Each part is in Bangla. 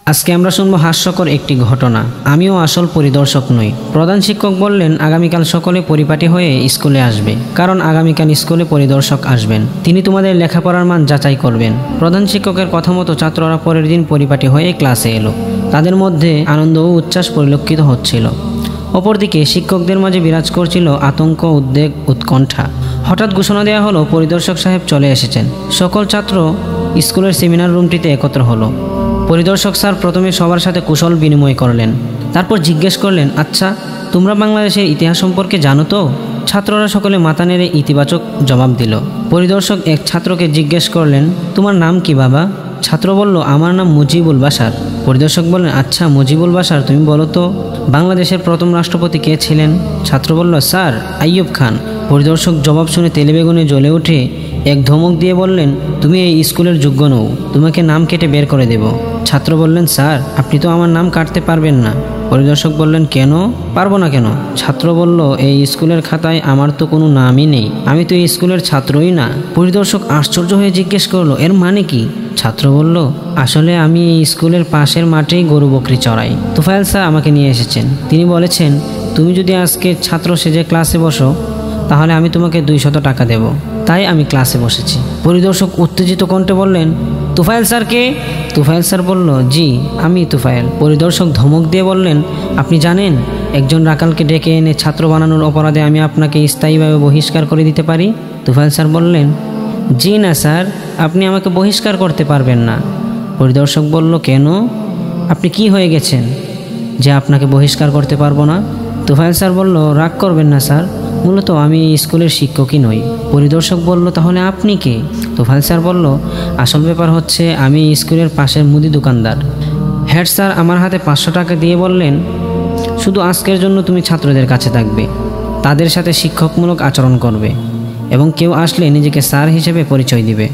আজকে আমরা শুনবো হাস্যকর একটি ঘটনা। আমিও আসল পরিদর্শক নই। প্রধান শিক্ষক বললেন, আগামীকাল সকলে পরিপাটি হয়ে স্কুলে আসবে, কারণ আগামীকাল স্কুলে পরিদর্শক আসবেন। তিনি তোমাদের লেখাপড়ার মান যাচাই করবেন। প্রধান শিক্ষকের কথা মতো ছাত্ররা পরের দিন পরিপাটি হয়ে ক্লাসে এলো। তাদের মধ্যে আনন্দ ও উচ্ছ্বাস পরিলক্ষিত হচ্ছিল। অপরদিকে শিক্ষকদের মাঝে বিরাজ করছিল আতঙ্ক, উদ্বেগ, উৎকণ্ঠা। হঠাৎ ঘোষণা দেওয়া হলো, পরিদর্শক সাহেব চলে এসেছেন। সকল ছাত্র স্কুলের সেমিনার রুমটিতে একত্র হলো। পরিদর্শক স্যার প্রথমে সবার সাথে কুশল বিনিময় করলেন। তারপর জিজ্ঞেস করলেন, আচ্ছা, তোমরা বাংলাদেশের ইতিহাস সম্পর্কে জানো তো? ছাত্ররা সকলে মাথা নেড়ে ইতিবাচক জবাব দিল। পরিদর্শক এক ছাত্রকে জিজ্ঞেস করলেন, তোমার নাম কি বাবা? ছাত্র বলল, আমার নাম মুজিবুল বাশার। পরিদর্শক বললেন, আচ্ছা মুজিবুল বাশার, তুমি বলো তো বাংলাদেশের প্রথম রাষ্ট্রপতি কে ছিলেন? ছাত্র বলল, স্যার, আইয়ুব খান। পরিদর্শক জবাব শুনে তেলেবেগুনে জ্বলে উঠে এক ধমক দিয়ে বললেন, তুমি এই স্কুলের যোগ্য নও, তোমাকে নাম কেটে বের করে দেব। ছাত্র বললেন, স্যার, আপনি তো আমার নাম কাটতে পারবেন না। পরিদর্শক বললেন, কেন পারবো না কেন? ছাত্র বলল, এই স্কুলের খাতায় আমার তো কোনো নামই নেই, আমি তো এই স্কুলের ছাত্রই না। পরিদর্শক আশ্চর্য হয়ে জিজ্ঞেস করলো, এর মানে কি? ছাত্র বলল, আসলে আমি এই স্কুলের পাশের মাঠেই গরু বকরি চড়াই। তুফাইল স্যার আমাকে নিয়ে এসেছেন। তিনি বলেছেন, তুমি যদি আজকে ছাত্র সেজে ক্লাসে বসো তাহলে আমি তোমাকে 200 টাকা দেব। তাই আমি ক্লাসে বসেছি। পরিদর্শক উত্তেজিত কণ্ঠে বললেন, তুফাইল স্যার কে? তুফাইল স্যার বলল, জি, আমি তুফাইল। পরিদর্শক ধমক দিয়ে বললেন, আপনি জানেন একজন রাখালকে ডেকে এনে ছাত্র বানানোর অপরাধে আমি আপনাকে স্থায়ীভাবে বহিষ্কার করে দিতে পারি? তুফাইল স্যার বললেন, জি না স্যার, আপনি আমাকে বহিষ্কার করতে পারবেন না। পরিদর্শক বলল, কেন? আপনি কি হয়ে গেছেন যে আপনাকে বহিষ্কার করতে পারবো না? তুফাইল স্যার বলল, রাগ করবেন না স্যার, মূলত আমি স্কুলের শিক্ষকই নই। পরিদর্শক বলল, তাহলে আপনি কে? তুফাইল স্যার বলল, আসল ব্যাপার হচ্ছে আমি স্কুলের পাশের মুদি দোকানদার। হেড স্যার আমার হাতে 500 টাকা দিয়ে বললেন, শুধু আজকের জন্য তুমি ছাত্রদের কাছে থাকবে, তাদের সাথে শিক্ষকমূলক আচরণ করবে এবং কেউ আসলে নিজেকে স্যার হিসেবে পরিচয় দিবে।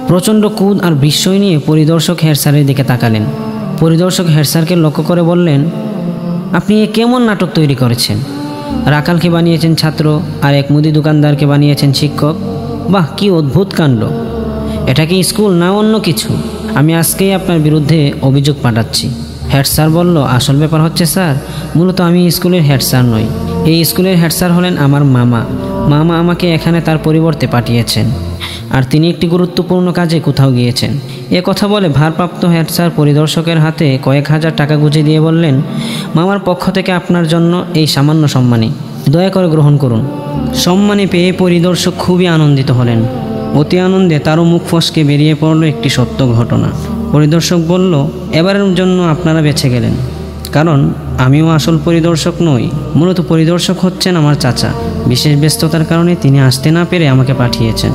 প্রচণ্ড কুদ আর বিস্ময় নিয়ে পরিদর্শক হেড স্যারের দিকে তাকালেন। পরিদর্শক হেড স্যারকে লক্ষ্য করে বললেন, আপনি এ কেমন নাটক তৈরি করেছেন? রাখালকে বানিয়েছেন ছাত্র আর এক মুদি দোকানদারকে বানিয়েছেন শিক্ষক। বাহ, কি অদ্ভুত কাণ্ড! এটা কি স্কুল না অন্য কিছু? আমি আজকেই আপনার বিরুদ্ধে অভিযোগ পাঠাচ্ছি। হেড স্যার বলল, আসল ব্যাপার হচ্ছে স্যার, মূলত আমি স্কুলের হেড স্যার নই। এই স্কুলের হেড স্যার হলেন আমার মামা। মামা আমাকে এখানে তার পরিবর্তে পাঠিয়েছেন, আর তিনি একটি গুরুত্বপূর্ণ কাজে কোথাও গিয়েছেন। এ কথা বলে ভারপ্রাপ্ত হেড স্যার পরিদর্শকের হাতে কয়েক হাজার টাকা গুঁজে দিয়ে বললেন, মামার পক্ষ থেকে আপনার জন্য এই সামান্য সম্মানী, দয়া করে গ্রহণ করুন। সম্মানী পেয়ে পরিদর্শক খুবই আনন্দিত হলেন। অতি আনন্দে তারও মুখ ফসকে বেরিয়ে পড়ল একটি সত্য ঘটনা। পরিদর্শক বলল, এবারের জন্য আপনারা বেঁচে গেলেন, কারণ আমিও আসল পরিদর্শক নই। মূলত পরিদর্শক হচ্ছেন আমার চাচা। বিশেষ ব্যস্ততার কারণে তিনি আসতে না পেরে আমাকে পাঠিয়েছেন।